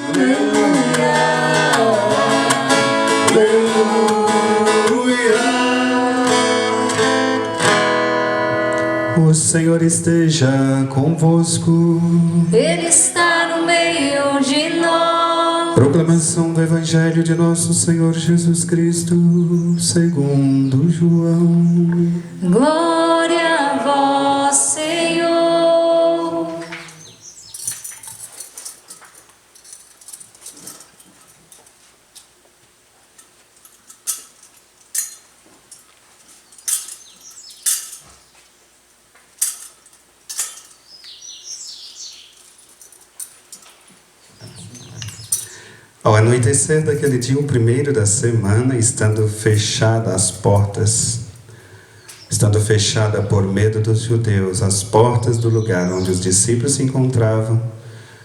Aleluia, aleluia. O Senhor esteja convosco. Ele está no meio de nós. Proclamação do Evangelho de nosso Senhor Jesus Cristo, segundo João. Glória a vós, Senhor. Ao anoitecer daquele dia, o primeiro da semana, estando fechada por medo dos judeus, as portas do lugar onde os discípulos se encontravam,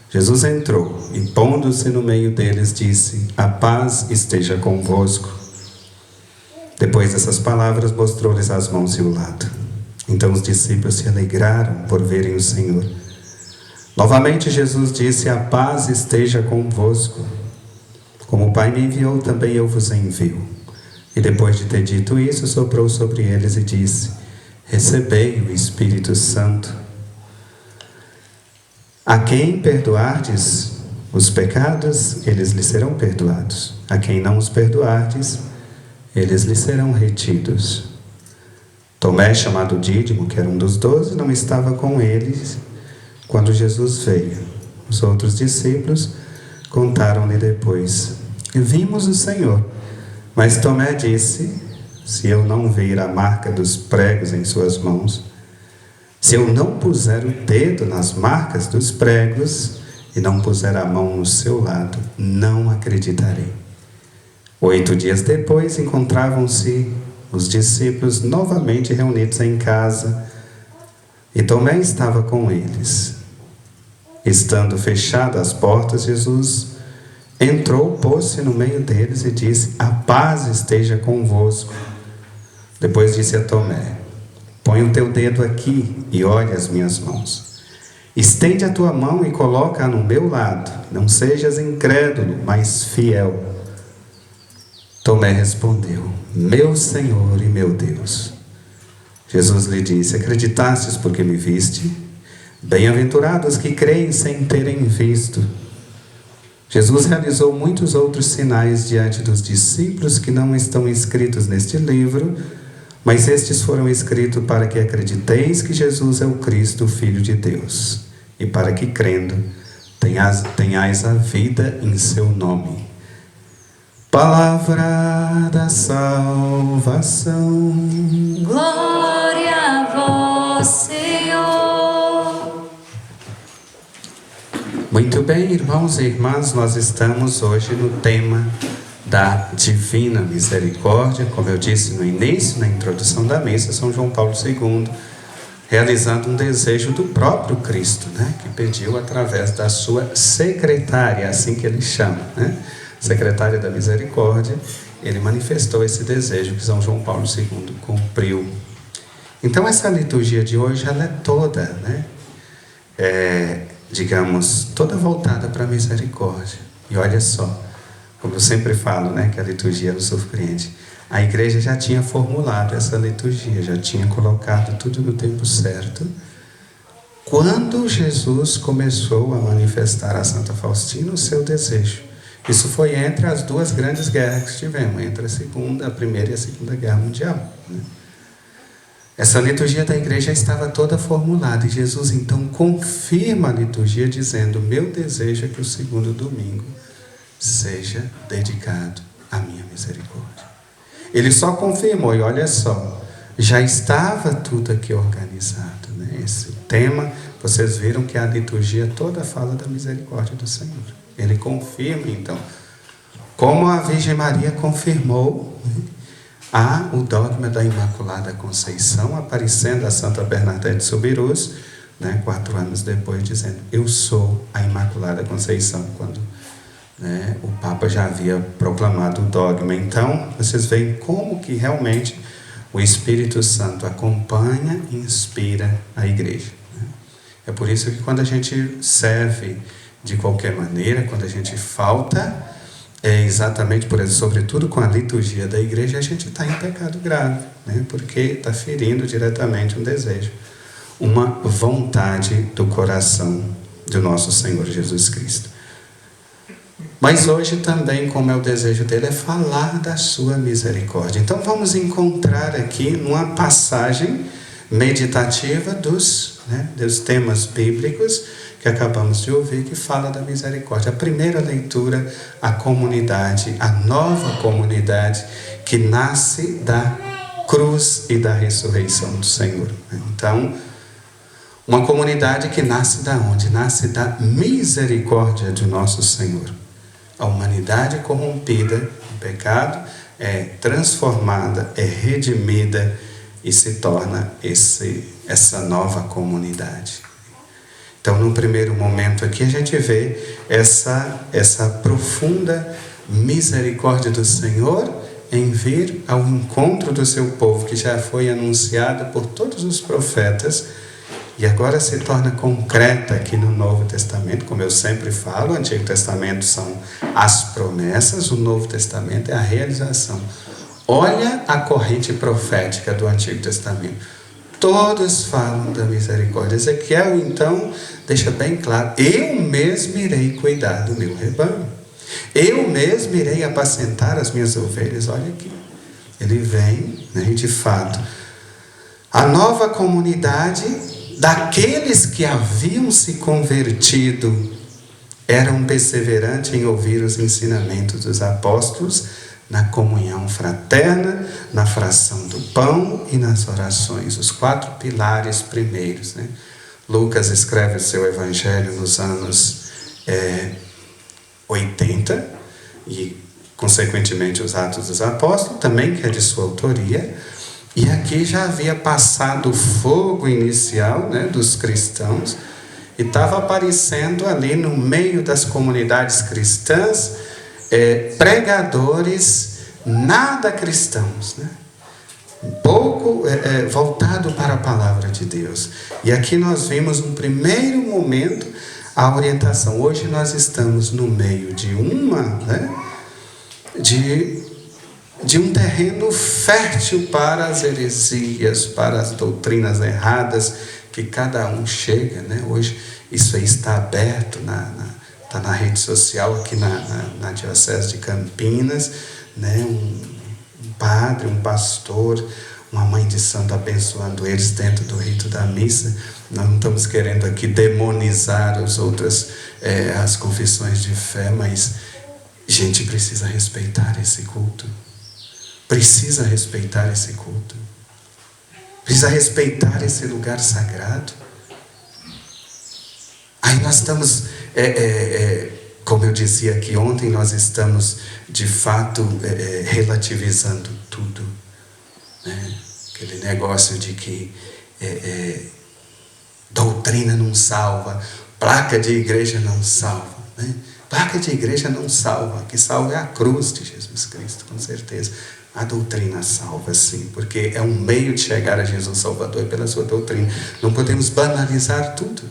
Jesus entrou e, pondo-se no meio deles, disse: a paz esteja convosco. Depois dessas palavras, mostrou-lhes as mãos e o lado. Então os discípulos se alegraram por verem o Senhor. Novamente Jesus disse: a paz esteja convosco. Como o Pai me enviou, também eu vos envio. E depois de ter dito isso, soprou sobre eles e disse: recebei o Espírito Santo. A quem perdoardes os pecados, eles lhes serão perdoados. A quem não os perdoardes, eles lhes serão retidos. Tomé, chamado Dídimo, que era um dos 12, não estava com eles quando Jesus veio. Os outros discípulos contaram-lhe depois: vimos o Senhor. Mas Tomé disse: se eu não vir a marca dos pregos em suas mãos, se eu não puser o dedo nas marcas dos pregos e não puser a mão no seu lado, não acreditarei. 8 dias depois, encontravam-se os discípulos novamente reunidos em casa, e Tomé estava com eles. Estando fechadas as portas, Jesus entrou, pôs-se no meio deles e disse: a paz esteja convosco. Depois disse a Tomé: põe o teu dedo aqui e olha as minhas mãos. Estende a tua mão e coloca-a no meu lado. Não sejas incrédulo, mas fiel. Tomé respondeu: meu Senhor e meu Deus. Jesus lhe disse: acreditastes porque me viste? Bem-aventurados que creem sem terem visto. Jesus realizou muitos outros sinais diante dos discípulos que não estão escritos neste livro, mas estes foram escritos para que acrediteis que Jesus é o Cristo, o Filho de Deus, e para que, crendo, tenhais a vida em seu nome. Palavra da salvação. Glória a vós, Senhor. Muito bem, irmãos e irmãs, nós estamos hoje no tema da Divina Misericórdia, como eu disse no início, na introdução da missa, São João Paulo II, realizando um desejo do próprio Cristo, né, que pediu através da sua secretária, assim que ele chama, né, secretária da Misericórdia, ele manifestou esse desejo que São João Paulo II cumpriu. Então essa liturgia de hoje, ela é toda, né, digamos, toda voltada para a misericórdia. E olha só, como eu sempre falo, né, que a liturgia nos surpreende. A igreja já tinha formulado essa liturgia, já tinha colocado tudo no tempo certo, quando Jesus começou a manifestar a Santa Faustina o seu desejo. Isso foi entre as duas grandes guerras que tivemos, entre a Primeira e a Segunda Guerra Mundial, né? Essa liturgia da igreja estava toda formulada e Jesus então confirma a liturgia dizendo: meu desejo é que o segundo domingo seja dedicado à minha misericórdia. Ele só confirmou, e olha só, já estava tudo aqui organizado, né? Esse tema, vocês viram que a liturgia toda fala da misericórdia do Senhor. Ele confirma então, como a Virgem Maria confirmou, né, o dogma da Imaculada Conceição, aparecendo a Santa Bernadette de Soubirous, né, 4 anos depois, dizendo: eu sou a Imaculada Conceição, quando, né, o Papa já havia proclamado o dogma. Então, vocês veem como que realmente o Espírito Santo acompanha e inspira a igreja, né? É por isso que quando a gente serve De qualquer maneira, quando a gente falta, é exatamente por isso, sobretudo com a liturgia da igreja, a gente está em pecado grave, né? Porque está ferindo diretamente um desejo, uma vontade do coração do nosso Senhor Jesus Cristo. Mas hoje também, como é o desejo dele, é falar da sua misericórdia. Então vamos encontrar aqui numa passagem meditativa dos temas bíblicos que acabamos de ouvir, que fala da misericórdia. A primeira leitura, a comunidade, a nova comunidade que nasce da cruz e da ressurreição do Senhor. Então, uma comunidade que nasce da onde? Nasce da misericórdia de nosso Senhor. A humanidade corrompida, o pecado, é transformada, é redimida e se torna essa nova comunidade. Então, no primeiro momento aqui, a gente vê essa profunda misericórdia do Senhor em vir ao encontro do seu povo, que já foi anunciado por todos os profetas, e agora se torna concreta aqui no Novo Testamento. Como eu sempre falo, o Antigo Testamento são as promessas, o Novo Testamento é a realização. Olha a corrente profética do Antigo Testamento. Todos falam da misericórdia. Ezequiel, então, deixa bem claro: eu mesmo irei cuidar do meu rebanho. Eu mesmo irei apacentar as minhas ovelhas. Olha aqui. Ele vem, né, de fato. A nova comunidade daqueles que haviam se convertido eram perseverantes em ouvir os ensinamentos dos apóstolos, na comunhão fraterna, na fração do pão e nas orações, os 4 pilares primeiros, né? Lucas escreve o seu evangelho nos anos 80 e, consequentemente, os Atos dos Apóstolos, também que é de sua autoria, e aqui já havia passado o fogo inicial, né, dos cristãos, e estava aparecendo ali no meio das comunidades cristãs pregadores nada cristãos, né? Pouco voltado para a palavra de Deus. E aqui nós vimos um primeiro momento a orientação. Hoje nós estamos no meio de de um terreno fértil para as heresias, para as doutrinas erradas que cada um chega, né? Hoje isso aí está aberto está na rede social aqui na Diocese de Campinas, né? Um padre, um pastor, uma mãe de santo abençoando eles dentro do rito da missa. Nós não estamos querendo aqui demonizar as confissões de fé, mas a gente precisa respeitar esse culto. Precisa respeitar esse culto. Precisa respeitar esse lugar sagrado. Aí nós estamos, como eu dizia aqui ontem, nós estamos de fato relativizando tudo, né? Aquele negócio de que doutrina não salva, placa de igreja não salva, né? Placa de igreja não salva, o que salva é a cruz de Jesus Cristo, com certeza. A doutrina salva, sim, porque é um meio de chegar a Jesus Salvador pela sua doutrina. Não podemos banalizar tudo.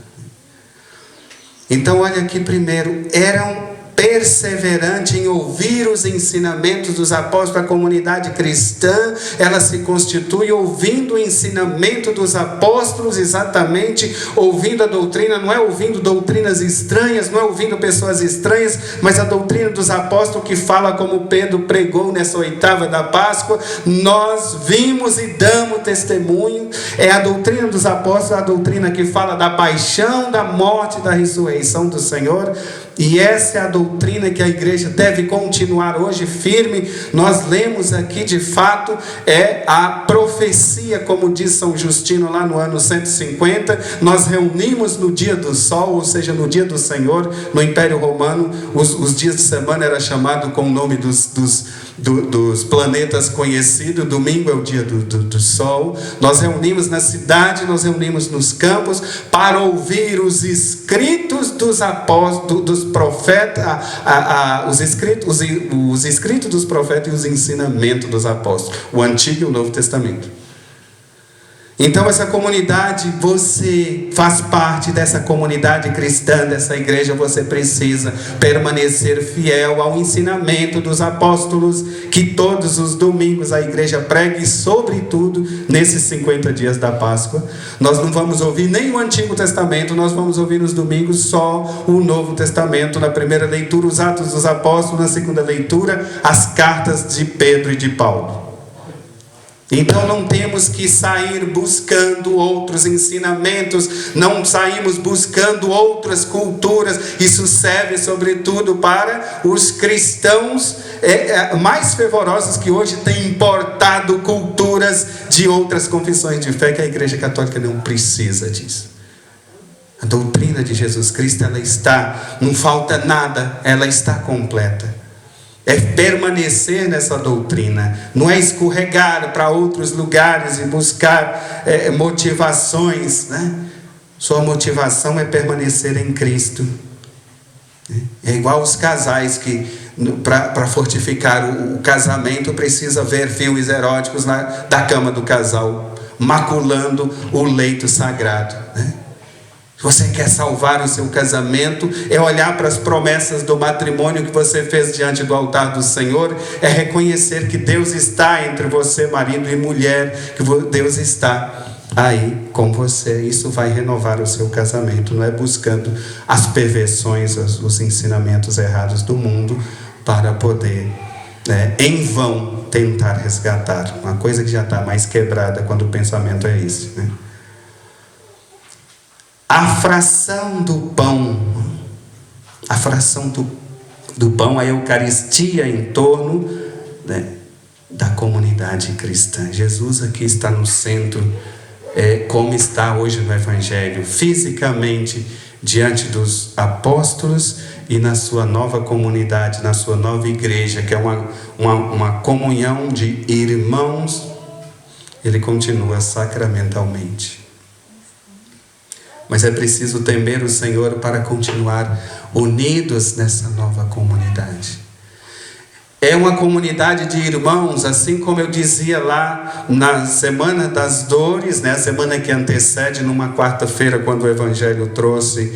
Então, olha aqui primeiro, eram perseverantes em ouvir os ensinamentos dos apóstolos. A comunidade cristã, ela se constitui ouvindo o ensinamento dos apóstolos, exatamente, ouvindo a doutrina, não é ouvindo doutrinas estranhas, não é ouvindo pessoas estranhas, mas a doutrina dos apóstolos, que fala como Pedro pregou nessa 8ª da Páscoa. Nós vimos e damos testemunho. É a doutrina dos apóstolos, a doutrina que fala da paixão, da morte e da ressurreição do Senhor. E essa é a doutrina que a igreja deve continuar hoje firme. Nós lemos aqui, de fato, a profecia, como diz São Justino lá no ano 150. Nós reunimos no dia do sol, ou seja, no dia do Senhor. No Império Romano, os dias de semana era chamado com o nome dos planetas conhecidos. Domingo é o dia do sol. Nós reunimos na cidade, nós reunimos nos campos para ouvir os escritos dos apóstolos, dos profetas, os escritos dos profetas e os ensinamentos dos apóstolos, o Antigo e o Novo Testamento. Então essa comunidade, você faz parte dessa comunidade cristã, dessa igreja, você precisa permanecer fiel ao ensinamento dos apóstolos, que todos os domingos a igreja pregue, sobretudo nesses 50 dias da Páscoa. Nós não vamos ouvir nem o Antigo Testamento, nós vamos ouvir nos domingos só o Novo Testamento, na primeira leitura os Atos dos Apóstolos, na segunda leitura as cartas de Pedro e de Paulo. Então não temos que sair buscando outros ensinamentos, não saímos buscando outras culturas. Isso serve sobretudo para os cristãos mais fervorosos, que hoje têm importado culturas de outras confissões de fé, que a Igreja Católica não precisa disso. A doutrina de Jesus Cristo, ela está, não falta nada, ela está completa. É permanecer nessa doutrina, não é escorregar para outros lugares e buscar motivações, né? Sua motivação é permanecer em Cristo. É igual os casais que, para fortificar o casamento, precisa ver filmes eróticos da cama do casal, maculando o leito sagrado, né? Se você quer salvar o seu casamento, é olhar para as promessas do matrimônio que você fez diante do altar do Senhor, é reconhecer que Deus está entre você, marido e mulher, que Deus está aí com você. Isso vai renovar o seu casamento, não é buscando as perversões, os ensinamentos errados do mundo para poder, em vão, tentar resgatar uma coisa que já está mais quebrada quando o pensamento é esse, né? A fração do pão, a Eucaristia em torno, né, da comunidade cristã. Jesus aqui está no centro, como está hoje no Evangelho, fisicamente diante dos apóstolos e na sua nova comunidade, na sua nova igreja, que é uma comunhão de irmãos. Ele continua sacramentalmente. Mas é preciso temer o Senhor para continuar unidos nessa nova comunidade. É uma comunidade de irmãos, assim como eu dizia lá na Semana das Dores, né? A semana que antecede, numa quarta-feira, quando o Evangelho trouxe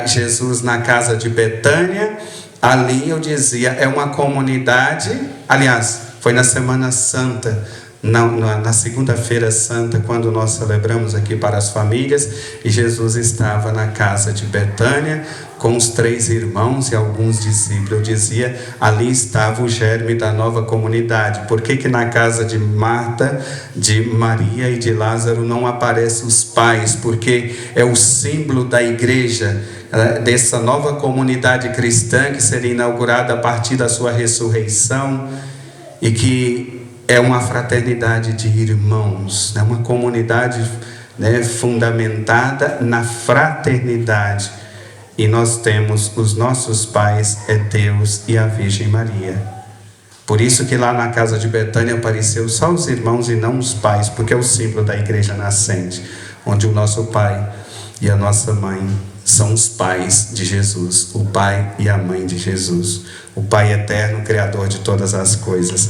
Jesus na casa de Betânia. Ali eu dizia, é uma comunidade, aliás, foi na Semana Santa, na segunda-feira santa, quando nós celebramos aqui para as famílias, e Jesus estava na casa de Betânia com os 3 irmãos e alguns discípulos. Eu dizia, ali estava o germe da nova comunidade. Por que na casa de Marta, de Maria e de Lázaro não aparecem os pais? Porque é o símbolo da igreja, dessa nova comunidade cristã que seria inaugurada a partir da sua ressurreição, e que é uma fraternidade de irmãos, é uma comunidade, né, fundamentada na fraternidade. E nós temos os nossos pais, é Deus e a Virgem Maria. Por isso que lá na casa de Betânia apareceu só os irmãos e não os pais, porque é o símbolo da igreja nascente, onde o nosso pai e a nossa mãe são os pais de Jesus, o pai e a mãe de Jesus, o Pai eterno, criador de todas as coisas.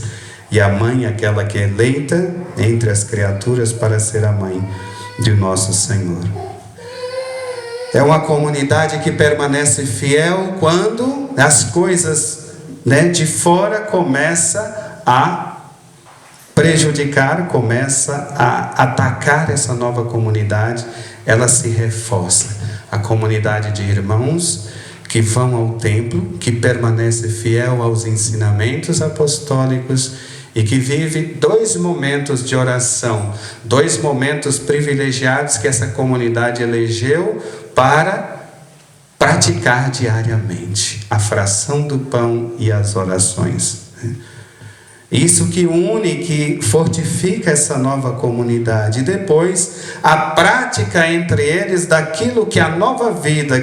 E a mãe, aquela que é eleita entre as criaturas para ser a mãe de nosso Senhor. É uma comunidade que permanece fiel quando as coisas, né, de fora começam a prejudicar, começa a atacar essa nova comunidade. Ela se reforça. A comunidade de irmãos que vão ao templo, que permanece fiel aos ensinamentos apostólicos, e que vive 2 momentos de oração, 2 momentos privilegiados que essa comunidade elegeu para praticar diariamente: a fração do pão e as orações. Isso que une, que fortifica essa nova comunidade. E depois, a prática entre eles daquilo que a nova vida,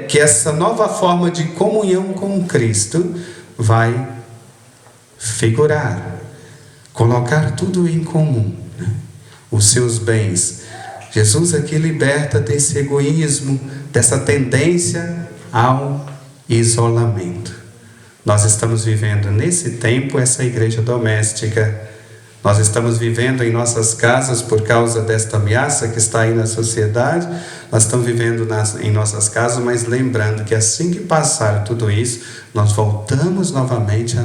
que essa nova forma de comunhão com Cristo vai figurar, colocar tudo em comum, né? Os seus bens. Jesus aqui liberta desse egoísmo, dessa tendência ao isolamento. Nós estamos vivendo nesse tempo essa igreja doméstica, Nós estamos vivendo em nossas casas por causa desta ameaça que está aí na sociedade. Nós estamos vivendo em nossas casas, mas lembrando que assim que passar tudo isso, nós voltamos novamente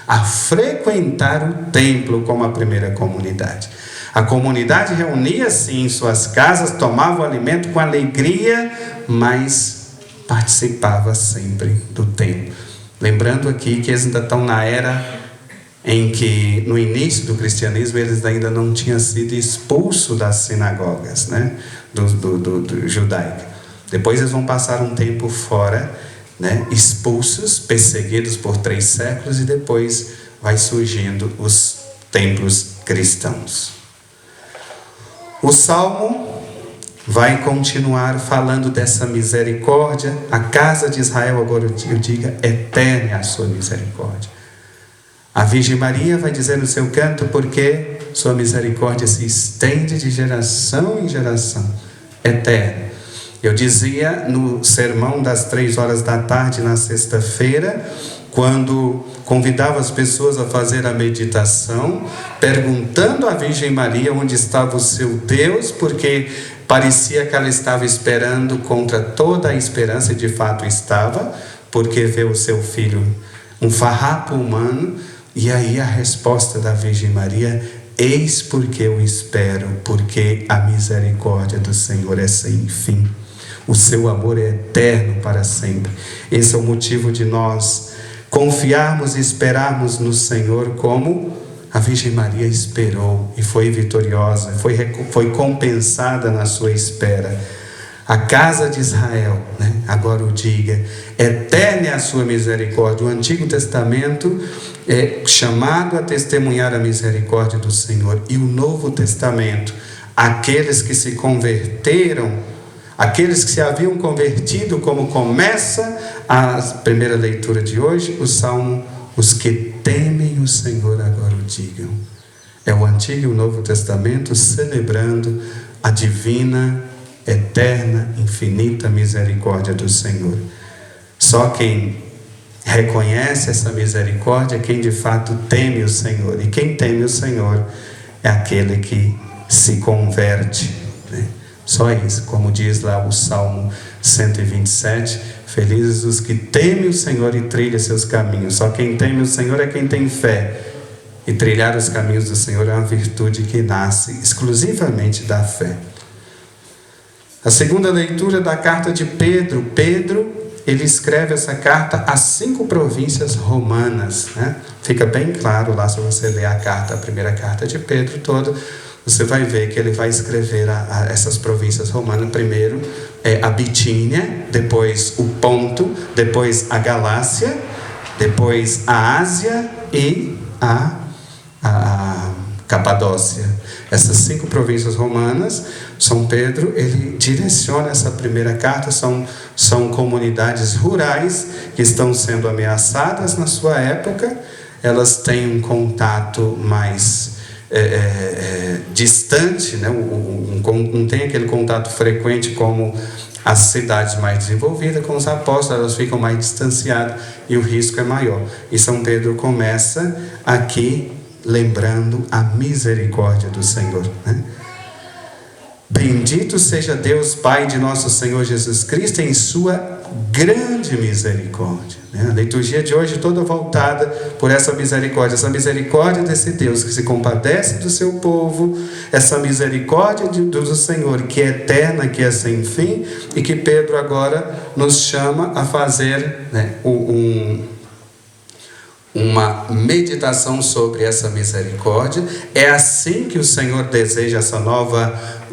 a frequentar o templo como a primeira comunidade. A comunidade reunia-se em suas casas, tomava o alimento com alegria, mas participava sempre do templo. Lembrando aqui que eles ainda estão na era em que, no início do cristianismo, eles ainda não tinham sido expulsos das sinagogas, né, do judaico. Depois eles vão passar um tempo fora, né, expulsos, perseguidos por 3 séculos, e depois vai surgindo os templos cristãos. O Salmo vai continuar falando dessa misericórdia. A casa de Israel, agora eu diga, eterna é a sua misericórdia. A Virgem Maria vai dizer no seu canto, porque sua misericórdia se estende de geração em geração, eterna. Eu dizia no sermão das 15h na sexta-feira, quando convidava as pessoas a fazer a meditação, perguntando à Virgem Maria onde estava o seu Deus, porque parecia que ela estava esperando contra toda a esperança, e de fato estava, porque vê o seu filho, um farrapo humano. E aí a resposta da Virgem Maria: eis porque eu espero, porque a misericórdia do Senhor é sem fim. O seu amor é eterno para sempre. Esse é o motivo de nós confiarmos e esperarmos no Senhor, como a Virgem Maria esperou e foi vitoriosa, foi compensada na sua espera. A casa de Israel, né? Agora o diga, eterna é a sua misericórdia. O Antigo Testamento é chamado a testemunhar a misericórdia do Senhor, e o Novo Testamento, aqueles que se converteram, aqueles que se haviam convertido, como começa a primeira leitura de hoje, o Salmo: os que temem o Senhor agora o digam. É o Antigo e o Novo Testamento celebrando a divina, eterna, infinita misericórdia do Senhor. Só quem reconhece essa misericórdia é quem de fato teme o Senhor. E quem teme o Senhor é aquele que se converte, né? Só isso, como diz lá o Salmo 127, felizes os que temem o Senhor e trilham seus caminhos. Só quem teme o Senhor é quem tem fé. E trilhar os caminhos do Senhor é uma virtude que nasce exclusivamente da fé. A segunda leitura da carta de Pedro. Pedro, ele escreve essa carta às 5 províncias romanas, né? Fica bem claro lá, se você ler a primeira carta de Pedro toda, você vai ver que ele vai escrever a essas províncias romanas. Primeiro a Bitínia, depois o Ponto, depois a Galácia, depois a Ásia e a Capadócia. Essas 5 províncias romanas, São Pedro, ele direciona essa primeira carta. São comunidades rurais que estão sendo ameaçadas na sua época. Elas têm um contato mais distante, né? Não tem aquele contato frequente como as cidades mais desenvolvidas. Com os apóstolos, elas ficam mais distanciadas e o risco é maior. E São Pedro começa aqui lembrando a misericórdia do Senhor, né? Bendito seja Deus, Pai de nosso Senhor Jesus Cristo, em sua grande misericórdia, né? A liturgia de hoje toda voltada por essa misericórdia desse Deus que se compadece do seu povo, essa misericórdia do Senhor que é eterna, que é sem fim, e que Pedro agora nos chama a fazer, né, uma meditação sobre essa misericórdia. É assim que o Senhor deseja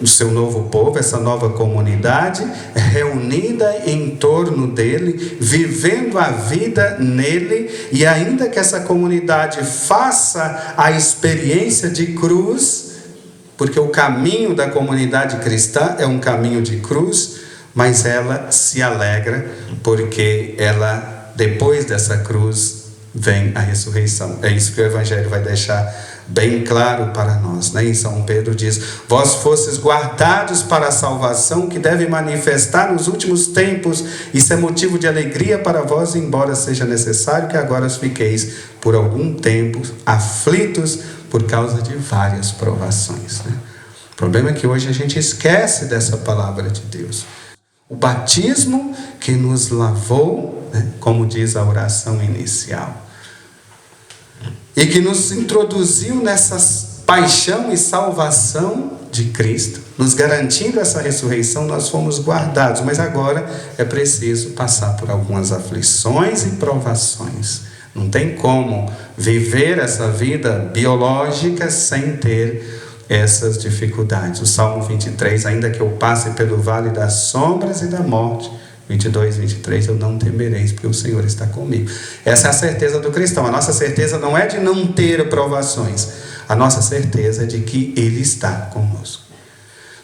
o seu novo povo, essa nova comunidade, reunida em torno dele, vivendo a vida nele, e ainda que essa comunidade faça a experiência de cruz, porque o caminho da comunidade cristã é um caminho de cruz, mas ela se alegra, porque ela, depois dessa cruz, vem a ressurreição. É isso que o Evangelho vai deixar bem claro para nós, né? Em São Pedro diz: vós fostes guardados para a salvação que deve manifestar nos últimos tempos. Isso é motivo de alegria para vós, embora seja necessário que agora fiqueis por algum tempo aflitos por causa de várias provações, né? O problema é que hoje a gente esquece dessa palavra de Deus. O batismo que nos lavou, né, como diz a oração inicial, e que nos introduziu nessa paixão e salvação de Cristo, nos garantindo essa ressurreição, nós fomos guardados. Mas agora é preciso passar por algumas aflições e provações. Não tem como viver essa vida biológica sem ter essas dificuldades. O Salmo 23, ainda que eu passe pelo vale das sombras e da morte, 22, 23, eu não temerei, porque o Senhor está comigo. Essa é a certeza do cristão. A nossa certeza não é de não ter provações. A nossa certeza é de que Ele está conosco.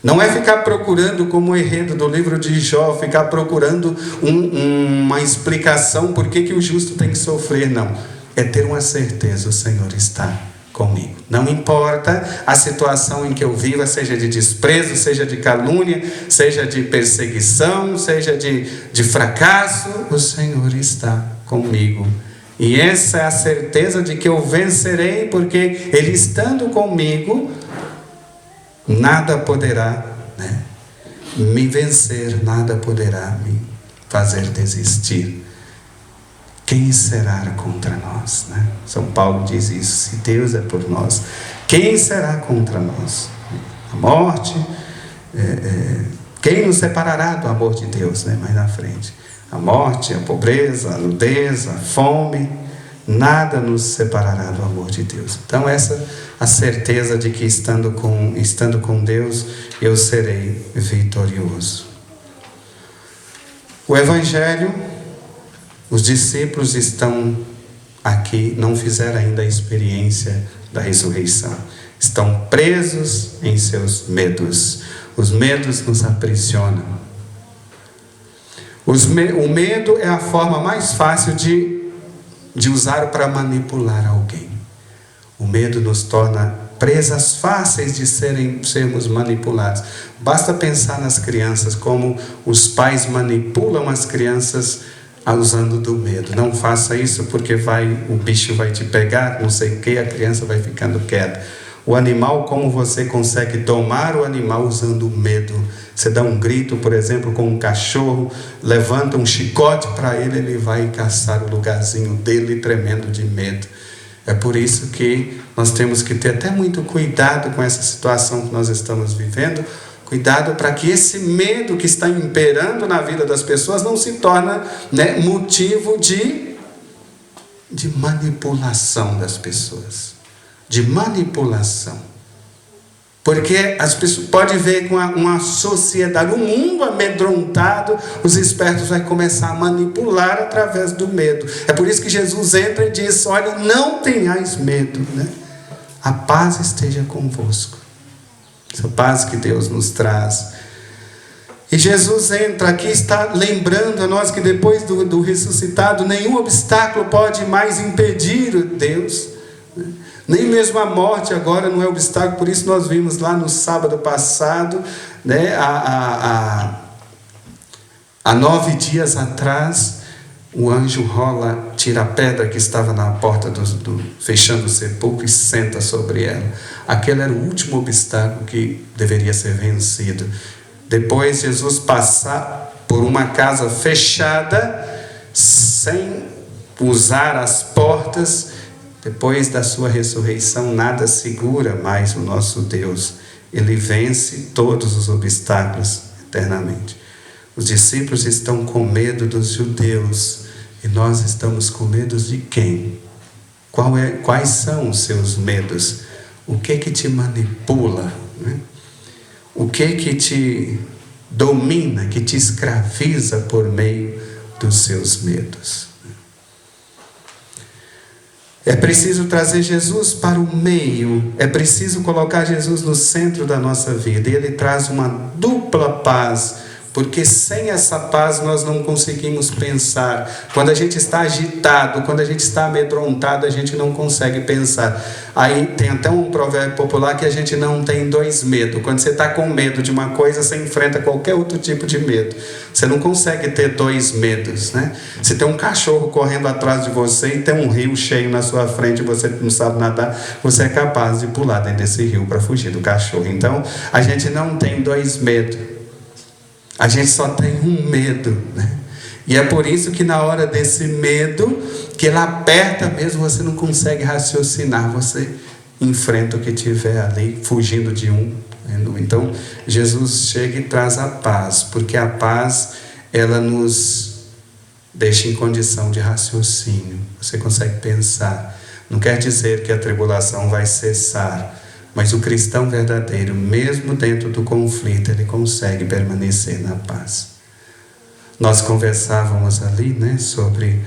Não é ficar procurando, como o enredo do livro de Jó, ficar procurando uma explicação por que o justo tem que sofrer. Não. É ter uma certeza, o Senhor está comigo. Não importa a situação em que eu viva, seja de desprezo, seja de calúnia, seja de perseguição, seja de fracasso, o Senhor está comigo. E essa é a certeza de que eu vencerei, porque Ele estando comigo, nada poderá, né, me vencer, nada poderá me fazer desistir. Quem será contra nós, né? São Paulo diz isso: se Deus é por nós, quem será contra nós? A morte, quem nos separará do amor de Deus, né? Mais na frente, a morte, a pobreza, a nudez, a fome, nada nos separará do amor de Deus. Então essa a certeza de que estando com Deus, eu serei vitorioso. O Evangelho, os discípulos estão aqui, não fizeram ainda a experiência da ressurreição. Estão presos em seus medos. Os medos nos aprisionam. O medo é a forma mais fácil de usar para manipular alguém. O medo nos torna presas fáceis de sermos manipulados. Basta pensar nas crianças, como os pais manipulam as crianças usando do medo. Não faça isso porque o bicho vai te pegar, não sei o que, a criança vai ficando quieta. O animal, como você consegue domar o animal usando o medo? Você dá um grito, por exemplo, com um cachorro, levanta um chicote para ele, ele vai caçar o lugarzinho dele tremendo de medo. É por isso que nós temos que ter até muito cuidado com essa situação que nós estamos vivendo. Cuidado para que esse medo que está imperando na vida das pessoas não se torne, né, motivo de manipulação das pessoas. De manipulação. Porque as pessoas podem ver com uma sociedade, um mundo amedrontado, os espertos vão começar a manipular através do medo. É por isso que Jesus entra e diz: olha, não tenhais medo, né? A paz esteja convosco. Essa paz que Deus nos traz. E Jesus entra aqui, está lembrando a nós que depois do ressuscitado, nenhum obstáculo pode mais impedir Deus, né? Nem mesmo a morte agora não é obstáculo. Por isso nós vimos lá no sábado passado, né, há 9 dias atrás, o anjo rola, tira a pedra que estava na porta fechando o sepulcro e senta sobre ela. Aquele era o último obstáculo que deveria ser vencido. Depois Jesus passar por uma casa fechada, sem usar as portas. Depois da sua ressurreição, nada segura mais o nosso Deus. Ele vence todos os obstáculos eternamente. Os discípulos estão com medo dos judeus. E nós estamos com medo de quem? Quais são os seus medos? O que te manipula, né? O que te domina, que te escraviza por meio dos seus medos? É preciso trazer Jesus para o meio, é preciso colocar Jesus no centro da nossa vida. E Ele traz uma dupla paz Porque sem essa paz nós não conseguimos pensar. Quando a gente está agitado, quando a gente está amedrontado, a gente não consegue pensar. Aí tem até um provérbio popular que a gente não tem dois medos. Quando você está com medo de uma coisa, você enfrenta qualquer outro tipo de medo. Você não consegue ter dois medos, né? Se tem um cachorro correndo atrás de você e tem um rio cheio na sua frente e você não sabe nadar, você é capaz de pular dentro desse rio para fugir do cachorro. Então, a gente não tem dois medos. A gente só tem um medo, né? E é por isso que na hora desse medo, que ele aperta mesmo, você não consegue raciocinar, você enfrenta o que tiver ali, fugindo de um. Então, Jesus chega e traz a paz, porque a paz, ela nos deixa em condição de raciocínio. Você consegue pensar. Não quer dizer que a tribulação vai cessar, mas o cristão verdadeiro, mesmo dentro do conflito, ele consegue permanecer na paz. Nós conversávamos ali, né, sobre,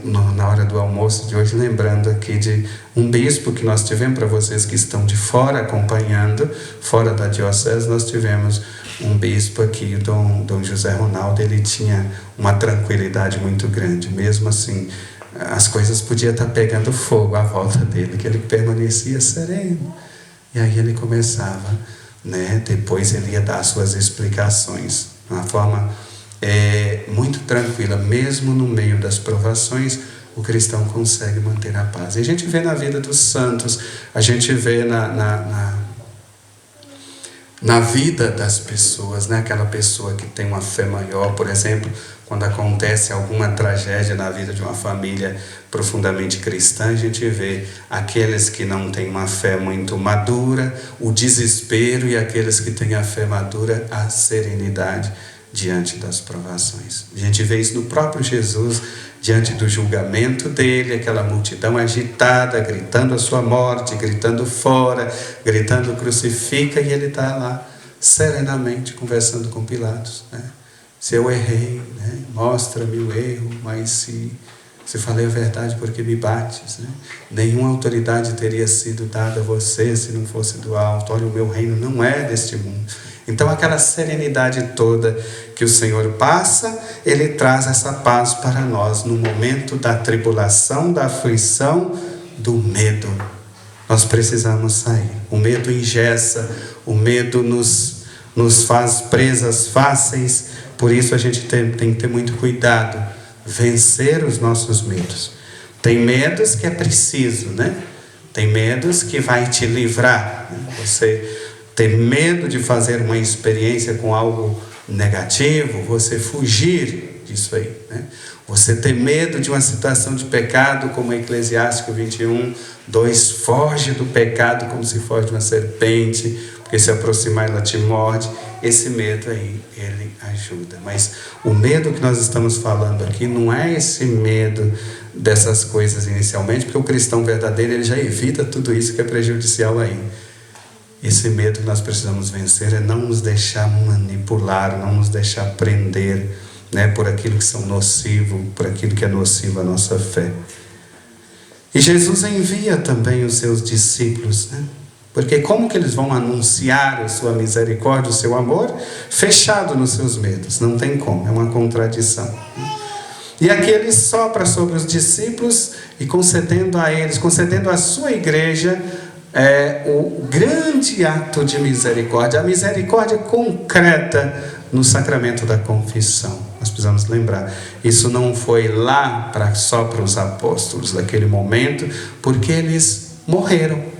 na hora do almoço de hoje, lembrando aqui de um bispo que nós tivemos, para vocês que estão de fora acompanhando, fora da diocese, nós tivemos um bispo aqui, Dom José Ronaldo. Ele tinha uma tranquilidade muito grande, mesmo assim, as coisas podiam estar pegando fogo à volta dele, que ele permanecia sereno. E aí ele começava, né, depois ele ia dar suas explicações, de uma forma muito tranquila. Mesmo no meio das provações, o cristão consegue manter a paz. E a gente vê na vida dos santos, a gente vê na vida das pessoas, né? Aquela pessoa que tem uma fé maior, por exemplo, quando acontece alguma tragédia na vida de uma família profundamente cristã, a gente vê aqueles que não têm uma fé muito madura, o desespero, e aqueles que têm a fé madura, a serenidade diante das provações. A gente vê isso no próprio Jesus, diante do julgamento dele, aquela multidão agitada, gritando a sua morte, gritando fora, gritando crucifica, e ele está lá serenamente conversando com Pilatos, né? Se eu errei, né, mostra-me o erro, mas se falei a verdade, porque me bates, né? Nenhuma autoridade teria sido dada a você se não fosse do alto. Olha, o meu reino não é deste mundo. Então, aquela serenidade toda que o Senhor passa, Ele traz essa paz para nós no momento da tribulação, da aflição, do medo. Nós precisamos sair. O medo engessa, o medo nos faz presas fáceis. Por isso a gente tem que ter muito cuidado, vencer os nossos medos. Tem medos que é preciso, né? Tem medos que vai te livrar. Você ter medo de fazer uma experiência com algo negativo, você fugir disso aí, né? Você ter medo de uma situação de pecado, como Eclesiástico 21:2, foge do pecado como se foge de uma serpente, porque se aproximar ela te morde. Esse medo aí, ele ajuda. Mas o medo que nós estamos falando aqui não é esse medo dessas coisas inicialmente, porque o cristão verdadeiro, ele já evita tudo isso que é prejudicial aí. Esse medo que nós precisamos vencer é não nos deixar manipular, não nos deixar prender, né, por aquilo que são nocivo, por aquilo que é nocivo à nossa fé. E Jesus envia também os seus discípulos, né? Porque como que eles vão anunciar a sua misericórdia, o seu amor, fechado nos seus medos? Não tem como, é uma contradição. E aqui ele sopra sobre os discípulos e concedendo a eles, concedendo à sua igreja, o grande ato de misericórdia, a misericórdia concreta no sacramento da confissão. Nós precisamos lembrar, isso não foi lá só para os apóstolos naquele momento, porque eles morreram.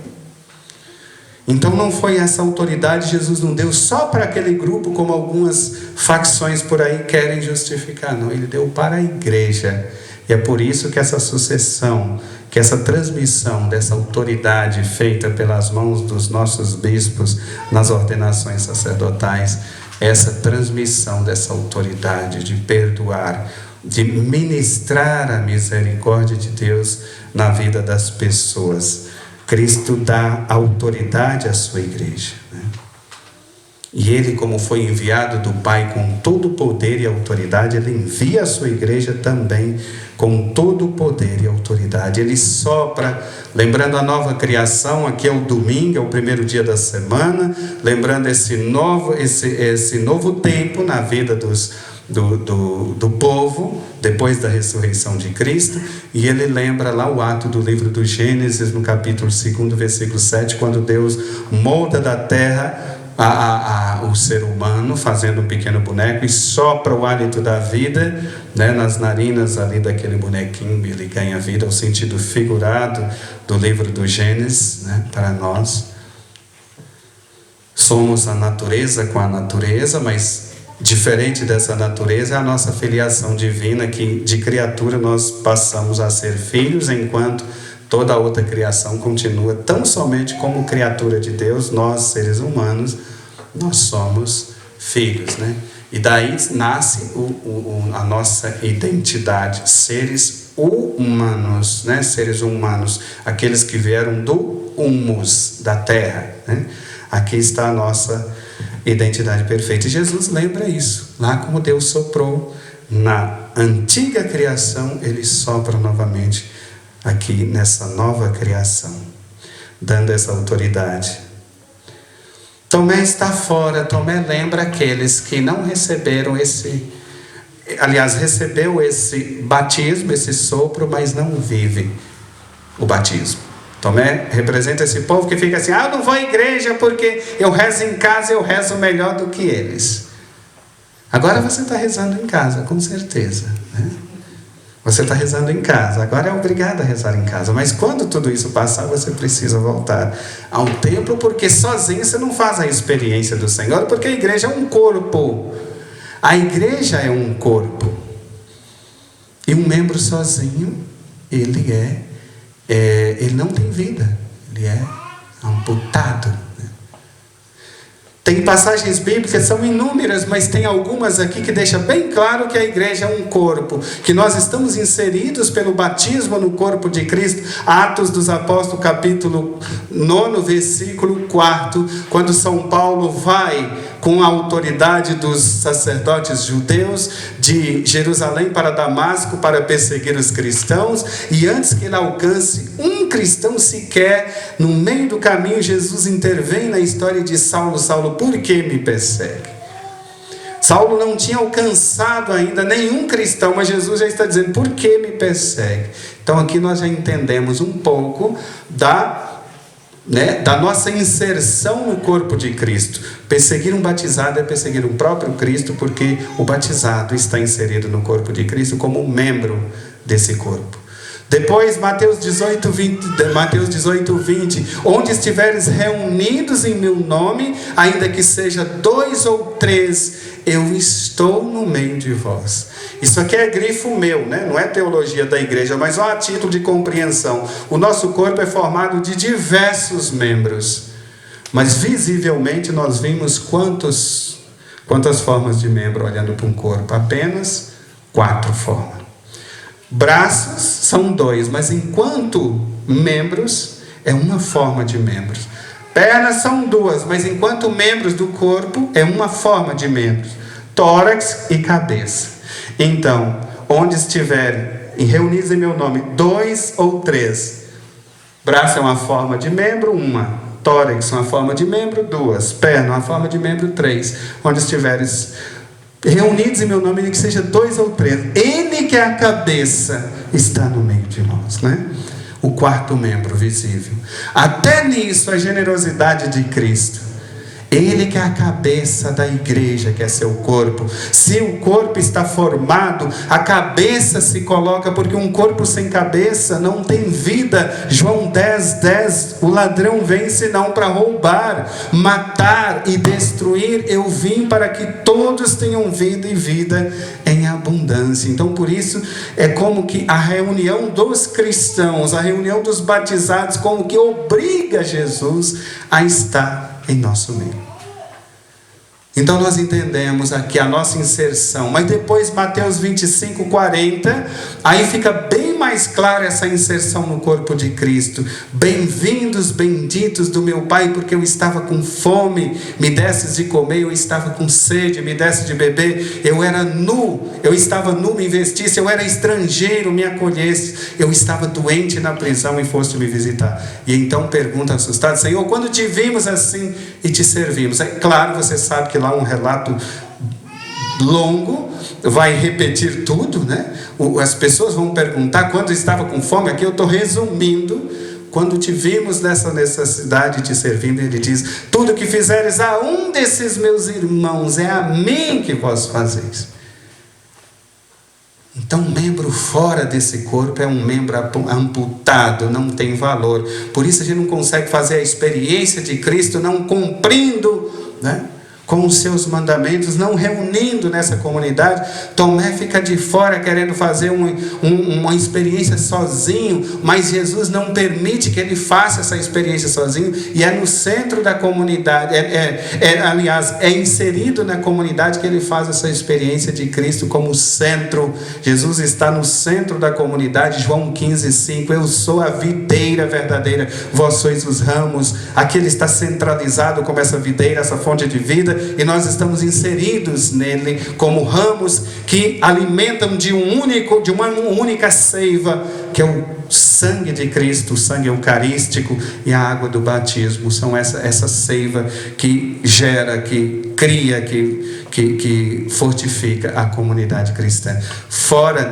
Então não foi essa autoridade, Jesus não deu só para aquele grupo, como algumas facções por aí querem justificar. Não, ele deu para a igreja. E é por isso que essa sucessão, que essa transmissão dessa autoridade feita pelas mãos dos nossos bispos nas ordenações sacerdotais, essa transmissão dessa autoridade de perdoar, de ministrar a misericórdia de Deus na vida das pessoas. Cristo dá autoridade à sua igreja, né? E ele, como foi enviado do Pai com todo o poder e autoridade, ele envia a sua igreja também com todo o poder e autoridade. Ele sopra, lembrando a nova criação, aqui é o domingo, é o primeiro dia da semana, lembrando esse novo tempo na vida do povo, depois da ressurreição de Cristo. E ele lembra lá o ato do livro do Gênesis, no capítulo 2, versículo 7, quando Deus molda da terra o ser humano, fazendo um pequeno boneco, e sopra o hálito da vida, né, nas narinas ali daquele bonequinho, ele ganha vida, o sentido figurado do livro do Gênesis, né, para nós. Somos a natureza com a natureza, mas diferente dessa natureza é a nossa filiação divina, que de criatura nós passamos a ser filhos, enquanto toda a outra criação continua tão somente como criatura de Deus. Nós, seres humanos, nós somos filhos, né? E daí nasce a nossa identidade, seres humanos, né? Seres humanos, aqueles que vieram do humus, da terra, né? Aqui está a nossa identidade perfeita. E Jesus lembra isso, lá como Deus soprou na antiga criação, ele sopra novamente aqui nessa nova criação, dando essa autoridade. Tomé está fora. Tomé lembra aqueles que não receberam recebeu esse batismo, esse sopro, mas não vive o batismo. Tomé representa esse povo que fica assim: eu não vou à igreja porque eu rezo em casa, eu rezo melhor do que eles. Agora você está rezando em casa, com certeza, né? Você está rezando em casa, agora é obrigado a rezar em casa. Mas quando tudo isso passar, você precisa voltar ao templo, porque sozinho você não faz a experiência do Senhor, porque a igreja é um corpo. A igreja é um corpo. E um membro sozinho, ele não tem vida, ele é amputado. Tem passagens bíblicas, são inúmeras, mas tem algumas aqui que deixam bem claro que a igreja é um corpo, que nós estamos inseridos pelo batismo no corpo de Cristo. Atos dos Apóstolos, capítulo 9, versículo 4, quando São Paulo vai com a autoridade dos sacerdotes judeus de Jerusalém para Damasco para perseguir os cristãos, e antes que ele alcance um cristão sequer, no meio do caminho Jesus intervém na história de Saulo. Saulo, por que me persegue? Saulo não tinha alcançado ainda nenhum cristão, mas Jesus já está dizendo: por que me persegue? Então aqui nós já entendemos um pouco da nossa inserção no corpo de Cristo. Perseguir um batizado é perseguir o próprio Cristo, porque o batizado está inserido no corpo de Cristo como um membro desse corpo. Depois, Mateus 18, 20, onde estiveres reunidos em meu nome, ainda que seja 2 ou 3, eu estou no meio de vós. Isso aqui é grifo meu, né? Não é teologia da igreja, mas só a título de compreensão. O nosso corpo é formado de diversos membros, mas visivelmente nós vimos quantas formas de membro olhando para um corpo? Apenas 4 formas. Braços são 2, mas enquanto membros é uma forma de membros. Pernas são 2, mas enquanto membros do corpo é uma forma de membros. Tórax e cabeça. Então, onde estiverem reunidos em meu nome 2 ou 3, braço é uma forma de membro, 1. Tórax é uma forma de membro, 2. Perna é uma forma de membro, 3. Onde estiveres reunidos em meu nome, nem que seja 2 ou 3, ele que é a cabeça está no meio de nós, né? O 4º membro visível. Até nisso a generosidade de Cristo. Ele que é a cabeça da igreja, que é seu corpo. Se o corpo está formado, a cabeça se coloca, porque um corpo sem cabeça não tem vida. João 10:10, o ladrão vem senão para roubar, matar e destruir. Eu vim para que todos tenham vida e vida em abundância. Então por isso é como que a reunião dos cristãos, a reunião dos batizados, como que obriga Jesus a estar em nosso meio. Então nós entendemos aqui a nossa inserção. Mas depois Mateus 25:40, aí fica bem bem mais claro essa inserção no corpo de Cristo. Bem-vindos, benditos do meu Pai, porque eu estava com fome, me desses de comer, eu estava com sede, me desses de beber, eu era nu, eu estava nu, me vestisse, eu era estrangeiro, me acolhesse, eu estava doente na prisão e foste me visitar. E então pergunta assustado: Senhor, quando te vimos assim e te servimos? É claro, você sabe que lá um relato longo vai repetir tudo, né? As pessoas vão perguntar quando estava com fome. Aqui eu estou resumindo. Quando te vimos nessa necessidade te servindo, ele diz: tudo que fizeres a um desses meus irmãos, é a mim que vós fazeis. Então, um membro fora desse corpo é um membro amputado, não tem valor. Por isso a gente não consegue fazer a experiência de Cristo não cumprindo, né, com os seus mandamentos, não reunindo nessa comunidade. Tomé fica de fora querendo fazer uma experiência sozinho, mas Jesus não permite que ele faça essa experiência sozinho, e é no centro da comunidade, aliás, é inserido na comunidade que ele faz essa experiência de Cristo como centro. Jesus está no centro da comunidade. João 15:5, eu sou a videira verdadeira, vós sois os ramos. Aqui ele está centralizado como essa videira, essa fonte de vida, e nós estamos inseridos nele como ramos que alimentam de uma única seiva, que é o sangue de Cristo, o sangue eucarístico e a água do batismo. São essa seiva que gera, que cria, que fortifica a comunidade cristã. Fora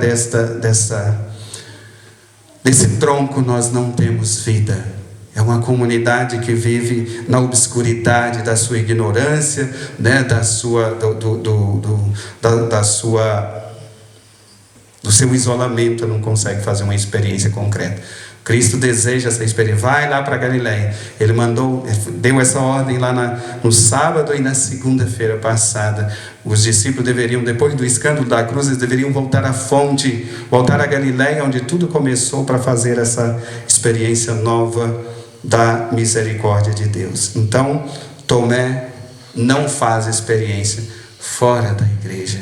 desse tronco nós não temos vida. É uma comunidade que vive na obscuridade da sua ignorância, né, do seu isolamento, não consegue fazer uma experiência concreta. Cristo deseja essa experiência. Vai lá para Galileia. Ele deu essa ordem lá no sábado e na segunda-feira passada. Os discípulos deveriam, depois do escândalo da cruz, eles deveriam voltar à fonte, voltar a Galileia, onde tudo começou, para fazer essa experiência nova da misericórdia de Deus. Então, Tomé não faz experiência fora da igreja.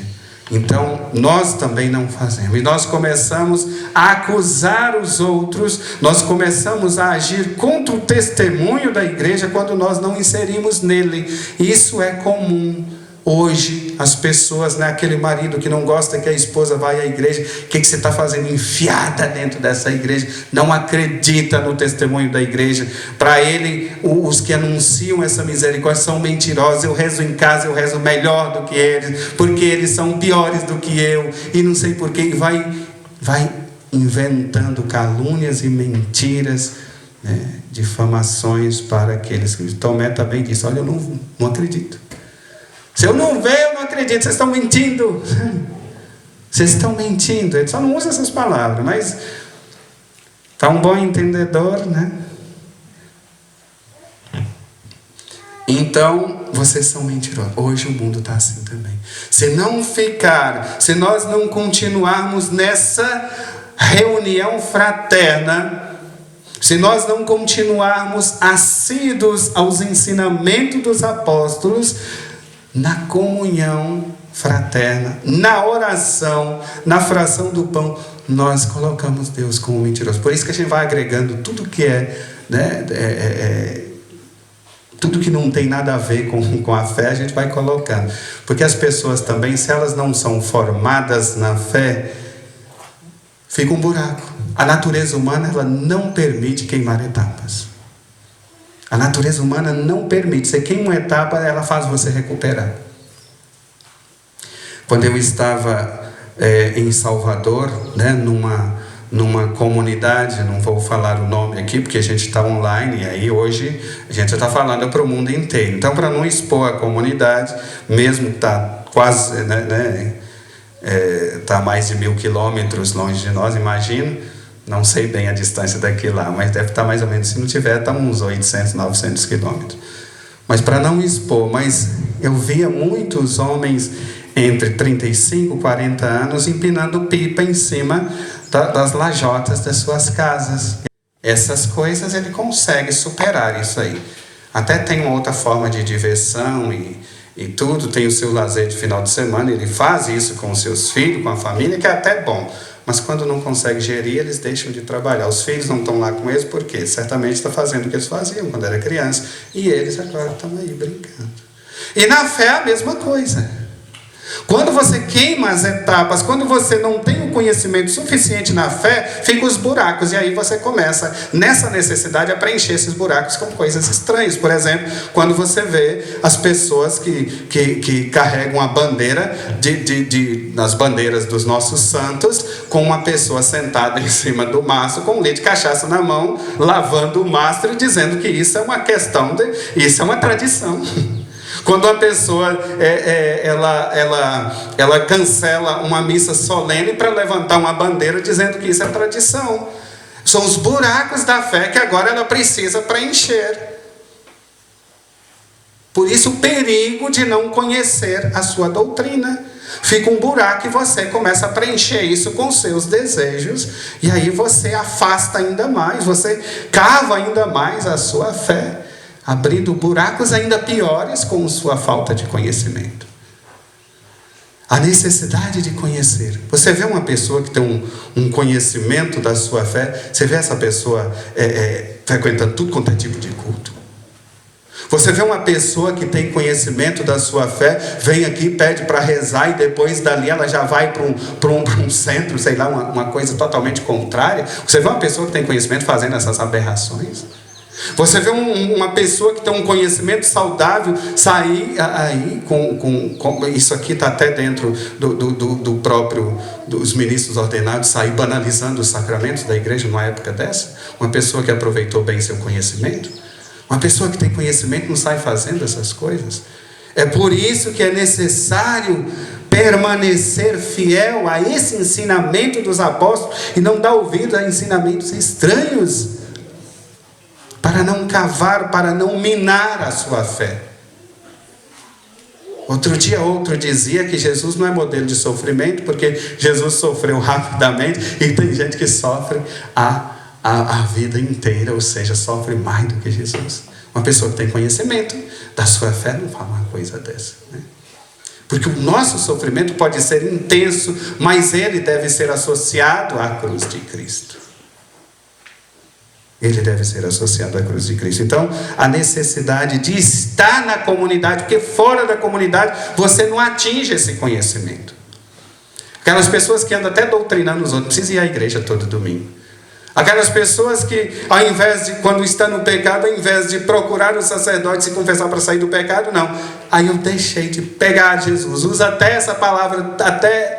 Então, nós também não fazemos. E nós começamos a acusar os outros, nós começamos a agir contra o testemunho da igreja quando nós não inserimos nele. Isso é comum. Hoje, as pessoas, né, aquele marido que não gosta que a esposa vá à igreja, o que você está fazendo? Enfiada dentro dessa igreja, não acredita no testemunho da igreja. Para ele, os que anunciam essa misericórdia são mentirosos. Eu rezo em casa, eu rezo melhor do que eles, porque eles são piores do que eu, e não sei porquê, e vai inventando calúnias e mentiras, né, difamações para aqueles que... Tomé também disse: olha, eu não acredito. Se eu não ver, eu não acredito. Vocês estão mentindo. Vocês estão mentindo. Ele só não usa essas palavras, mas está um bom entendedor, né? Então, vocês são mentirosos. Hoje o mundo está assim também. Se nós não continuarmos nessa reunião fraterna, se nós não continuarmos assíduos aos ensinamentos dos apóstolos, na comunhão fraterna, na oração, na fração do pão, nós colocamos Deus como mentiroso. Por isso que a gente vai agregando tudo que tudo que não tem nada a ver com a fé, a gente vai colocando. Porque as pessoas também, se elas não são formadas na fé, fica um buraco. A natureza humana, ela não permite queimar etapas. A natureza humana não permite. Você queima uma etapa, ela faz você recuperar. Quando eu estava em Salvador, né, numa comunidade, não vou falar o nome aqui, porque a gente está online, e aí hoje a gente está falando para o mundo inteiro. Então, para não expor a comunidade, mesmo que está quase, está mais de 1000 quilômetros longe de nós, imagino. Não sei bem a distância daqui lá, mas deve estar mais ou menos, se não tiver, está uns 800, 900 quilômetros. Mas para não expor, mas eu via muitos homens entre 35 e 40 anos empinando pipa em cima das lajotas das suas casas. Essas coisas ele consegue superar isso aí. Até tem uma outra forma de diversão e tudo, tem o seu lazer de final de semana, ele faz isso com os seus filhos, com a família, que é até bom. mas quando não consegue gerir, eles deixam de trabalhar. Os filhos não estão lá com eles, porque certamente está fazendo o que eles faziam quando era criança, e eles agora estão aí brincando. E na fé é a mesma coisa. Quando você queima as etapas, quando você não tem o conhecimento suficiente na fé, ficam os buracos, e aí você começa, nessa necessidade, a preencher esses buracos com coisas estranhas. Por exemplo, quando você vê as pessoas que carregam a bandeira, nas bandeiras dos nossos santos, com uma pessoa sentada em cima do mastro, com um litro de cachaça na mão, lavando o mastro, e dizendo que isso é uma questão, isso é uma tradição. Quando a pessoa ela cancela uma missa solene para levantar uma bandeira dizendo que isso é tradição. São os buracos da fé que agora ela precisa preencher. Por isso o perigo de não conhecer a sua doutrina. Fica um buraco e você começa a preencher isso com seus desejos. E aí você afasta ainda mais, você cava ainda mais a sua fé, abrindo buracos ainda piores com sua falta de conhecimento. A necessidade de conhecer. Você vê uma pessoa que tem um conhecimento da sua fé, você vê essa pessoa frequentando tudo quanto é tipo de culto. Você vê uma pessoa que tem conhecimento da sua fé, vem aqui, pede para rezar, e depois dali ela já vai para um centro, sei lá, uma coisa totalmente contrária. Você vê uma pessoa que tem conhecimento fazendo essas aberrações. Você vê uma pessoa que tem um conhecimento saudável sair aí com isso aqui está até dentro do próprio dos ministros ordenados, sair banalizando os sacramentos da igreja numa época dessa. Uma pessoa que aproveitou bem seu conhecimento, uma pessoa que tem conhecimento não sai fazendo essas coisas. É por isso que é necessário permanecer fiel a esse ensinamento dos apóstolos e não dar ouvido a ensinamentos estranhos, para não cavar, para não minar a sua fé. Outro dizia que Jesus não é modelo de sofrimento, porque Jesus sofreu rapidamente, e tem gente que sofre a vida inteira, ou seja, sofre mais do que Jesus. Uma pessoa que tem conhecimento da sua fé não fala uma coisa dessa, né? Porque o nosso sofrimento pode ser intenso, mas ele deve ser associado à cruz de Cristo. Ele deve ser associado à cruz de Cristo. Então, a necessidade de estar na comunidade, porque fora da comunidade você não atinge esse conhecimento. Aquelas pessoas que andam até doutrinando os outros, precisam ir à igreja todo domingo. Aquelas pessoas que, ao invés de, quando está no pecado, ao invés de procurar o sacerdote e se confessar para sair do pecado, não. Aí eu deixei de pegar Jesus. Usa até essa palavra, até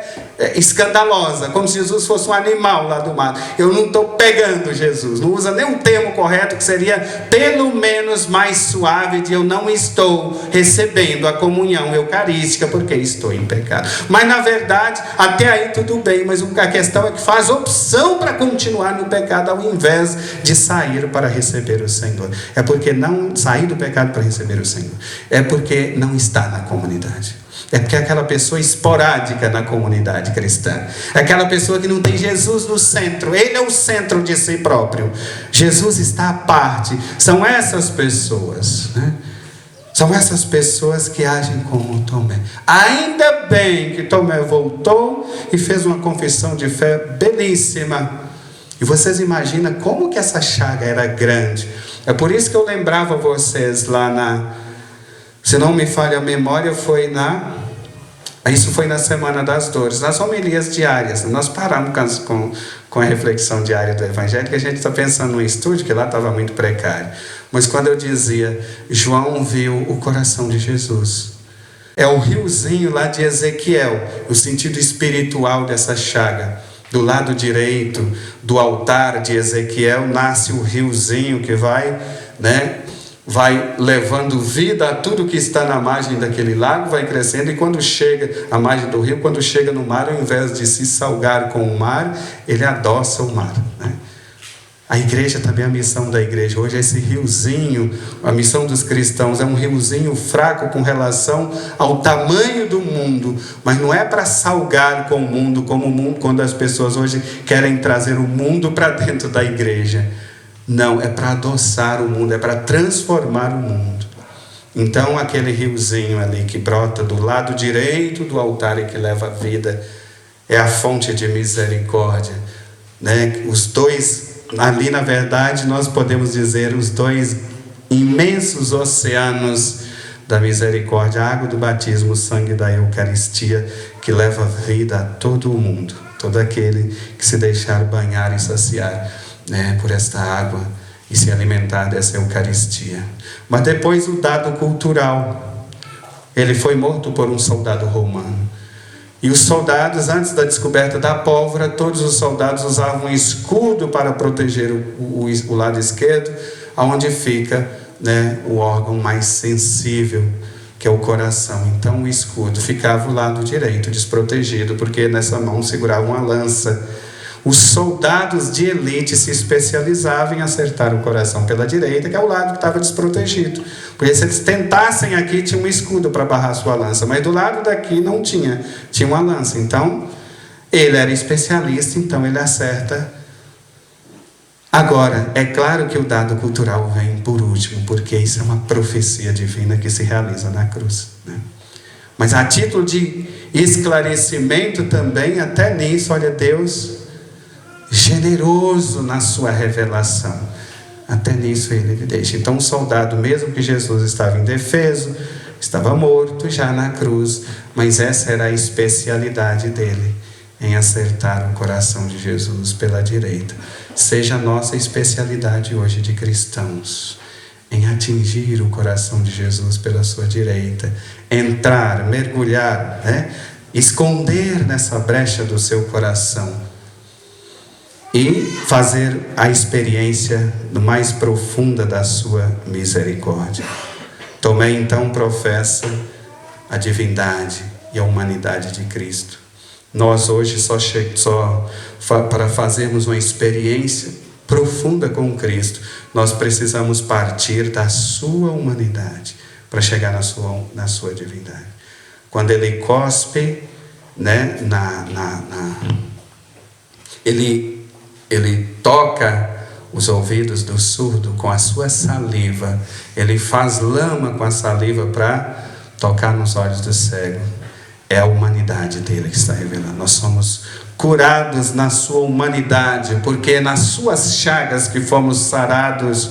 escandalosa, como se Jesus fosse um animal lá do mato. Eu não estou pegando Jesus. Não usa nem um termo correto, que seria pelo menos mais suave, de eu não estou recebendo a comunhão eucarística porque estou em pecado. Mas na verdade, até aí tudo bem, mas a questão é que faz opção para continuar no pecado ao invés de sair para receber o Senhor. É porque não sair do pecado para receber o Senhor. É porque não está na comunidade. É porque é aquela pessoa esporádica na comunidade cristã. É aquela pessoa que não tem Jesus no centro. Ele é o centro de si próprio. Jesus está à parte. São essas pessoas, né? São essas pessoas que agem como Tomé. Ainda bem que Tomé voltou e fez uma confissão de fé belíssima. E vocês imaginam como que essa chaga era grande. É por isso que eu lembrava vocês lá se não me falha a memória, isso foi na Semana das Dores, nas homilias diárias. Nós paramos com a reflexão diária do Evangelho, que a gente está pensando no estúdio, que lá estava muito precário. Mas quando eu dizia, João viu o coração de Jesus. É o riozinho lá de Ezequiel, o sentido espiritual dessa chaga. Do lado direito do altar de Ezequiel nasce o riozinho que vai levando vida a tudo que está na margem daquele lago, vai crescendo, e quando chega à margem do rio, quando chega no mar, ao invés de se salgar com o mar, ele adoça o mar, né? A igreja também, a missão da igreja hoje é esse riozinho. A missão dos cristãos é um riozinho fraco com relação ao tamanho do mundo, mas não é para salgar com o mundo, como o mundo, quando as pessoas hoje querem trazer o mundo para dentro da igreja. Não, é para adoçar o mundo, é para transformar o mundo. Então aquele riozinho ali que brota do lado direito do altar e que leva a vida, é a fonte de misericórdia, né? Os dois, ali na verdade, nós podemos dizer os dois imensos oceanos da misericórdia, a água do batismo, o sangue da Eucaristia, que leva vida a todo o mundo, todo aquele que se deixar banhar e saciar, né, por esta água e se alimentar dessa Eucaristia. Mas depois o dado cultural, ele foi morto por um soldado romano. E os soldados, antes da descoberta da pólvora, todos os soldados usavam um escudo para proteger o lado esquerdo, onde fica, né, o órgão mais sensível, que é o coração. Então o escudo ficava o lado direito, desprotegido, porque nessa mão segurava uma lança. Os soldados de elite se especializavam em acertar o coração pela direita, que é o lado que estava desprotegido. Porque se eles tentassem aqui, tinha um escudo para barrar sua lança, mas do lado daqui não tinha, tinha uma lança. Então, ele era especialista, então ele acerta. Agora, é claro que o dado cultural vem por último, porque isso é uma profecia divina que se realiza na cruz, né? Mas a título de esclarecimento também, até nisso, olha, Deus generoso na sua revelação, até nisso ele deixa. Então o soldado, mesmo que Jesus estava indefeso, estava morto já na cruz, mas essa era a especialidade dele, em acertar o coração de Jesus pela direita. Seja a nossa especialidade hoje de cristãos, em atingir o coração de Jesus pela sua direita, entrar, mergulhar, né? Esconder nessa brecha do seu coração e fazer a experiência mais profunda da sua misericórdia. Tomé então professa a divindade e a humanidade de Cristo. Nós hoje para fazermos uma experiência profunda com Cristo, nós precisamos partir da sua humanidade para chegar na sua divindade. Quando ele cospe, né, ele toca os ouvidos do surdo com a sua saliva, ele faz lama com a saliva para tocar nos olhos do cego. É a humanidade dele que está revelando. Nós somos curados na sua humanidade, porque é nas suas chagas que fomos sarados.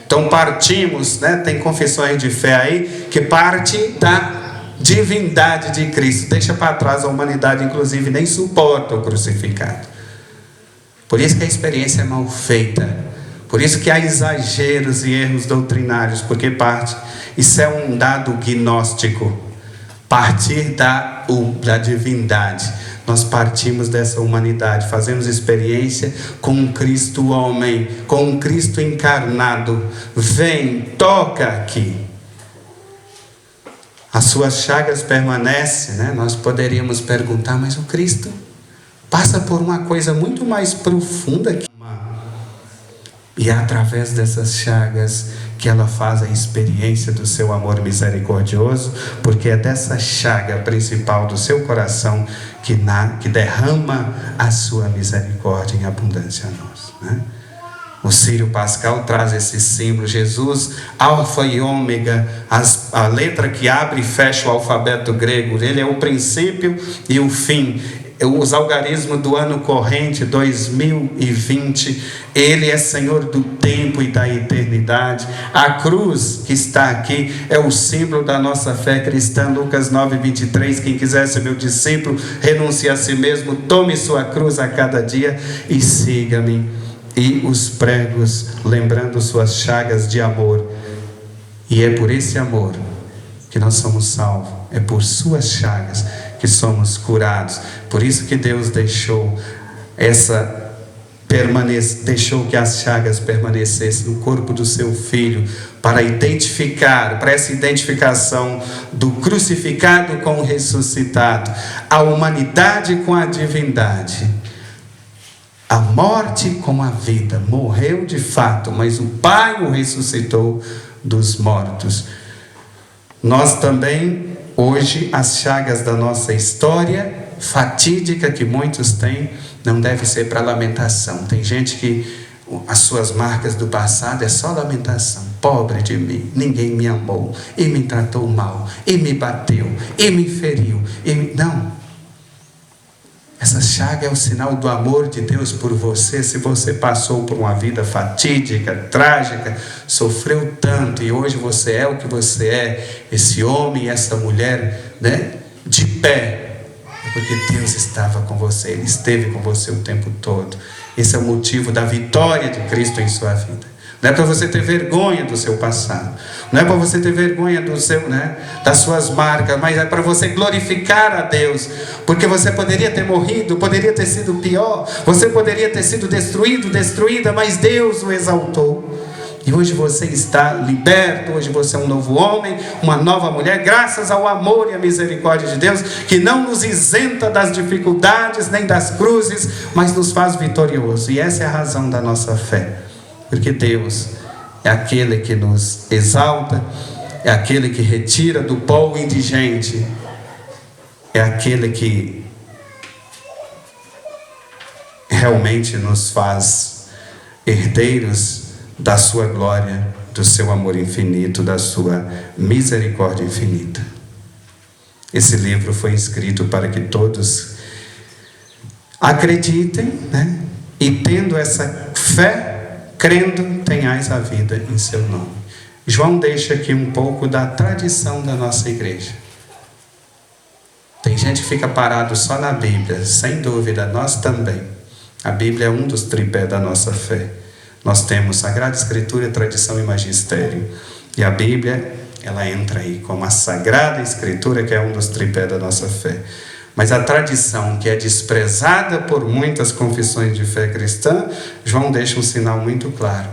Então partimos, né? Tem confissões de fé aí que parte da divindade de Cristo, deixa para trás a humanidade, inclusive nem suporta o crucificado. Por isso que a experiência é mal feita, por isso que há exageros e erros doutrinários, porque isso é um dado gnóstico, partir da divindade. Nós partimos dessa humanidade, fazemos experiência com um Cristo homem, com um Cristo encarnado. Vem, toca aqui. As suas chagas permanecem, né? Nós poderíamos perguntar, mas o Cristo passa por uma coisa muito mais profunda que e é através dessas chagas que ela faz a experiência do seu amor misericordioso, porque é dessa chaga principal do seu coração que derrama a sua misericórdia em abundância a nós, né? O Sírio Pascal traz esse símbolo, Jesus, alfa e ômega, a letra que abre e fecha o alfabeto grego. Ele é o princípio e o fim. Os algarismos do ano corrente 2020, ele é Senhor do tempo e da eternidade. A cruz que está aqui é o símbolo da nossa fé cristã. Lucas 9:23, quem quiser ser meu discípulo, renuncie a si mesmo, tome sua cruz a cada dia e siga-me. E os pregos, lembrando suas chagas de amor. E é por esse amor que nós somos salvos, é por suas chagas que somos curados. Por isso que Deus deixou que as chagas permanecessem no corpo do seu Filho, para essa identificação do crucificado com o ressuscitado, a humanidade com a divindade, a morte com a vida. Morreu de fato, mas o Pai o ressuscitou dos mortos. Nós também, hoje, as chagas da nossa história fatídica que muitos têm, não deve ser para lamentação. Tem gente que as suas marcas do passado é só lamentação. Pobre de mim, ninguém me amou, e me tratou mal, e me bateu, e me feriu. Não. Essa chaga é o sinal do amor de Deus por você. Se você passou por uma vida fatídica, trágica, sofreu tanto e hoje você é o que você é, esse homem e essa mulher, né, de pé, é porque Deus estava com você, Ele esteve com você o tempo todo. Esse é o motivo da vitória de Cristo em sua vida. Não é para você ter vergonha do seu passado, não é para você ter vergonha do seu, das suas marcas, mas é para você glorificar a Deus, porque você poderia ter morrido, poderia ter sido pior, você poderia ter sido destruído, destruída, mas Deus o exaltou. E hoje você está liberto, hoje você é um novo homem, uma nova mulher, graças ao amor e à misericórdia de Deus, que não nos isenta das dificuldades, nem das cruzes, mas nos faz vitorioso. E essa é a razão da nossa fé. Porque Deus é aquele que nos exalta, é aquele que retira do pó o indigente, é aquele que realmente nos faz herdeiros da sua glória, do seu amor infinito, da sua misericórdia infinita. Esse livro foi escrito para que todos acreditem, e tendo essa fé, crendo, tenhais a vida em seu nome. João deixa aqui um pouco da tradição da nossa igreja. Tem gente que fica parado só na Bíblia, sem dúvida, nós também. A Bíblia é um dos tripés da nossa fé. Nós temos Sagrada Escritura, tradição e magistério. E a Bíblia, ela entra aí como a Sagrada Escritura, que é um dos tripés da nossa fé. Mas a tradição, que é desprezada por muitas confissões de fé cristã, João deixa um sinal muito claro.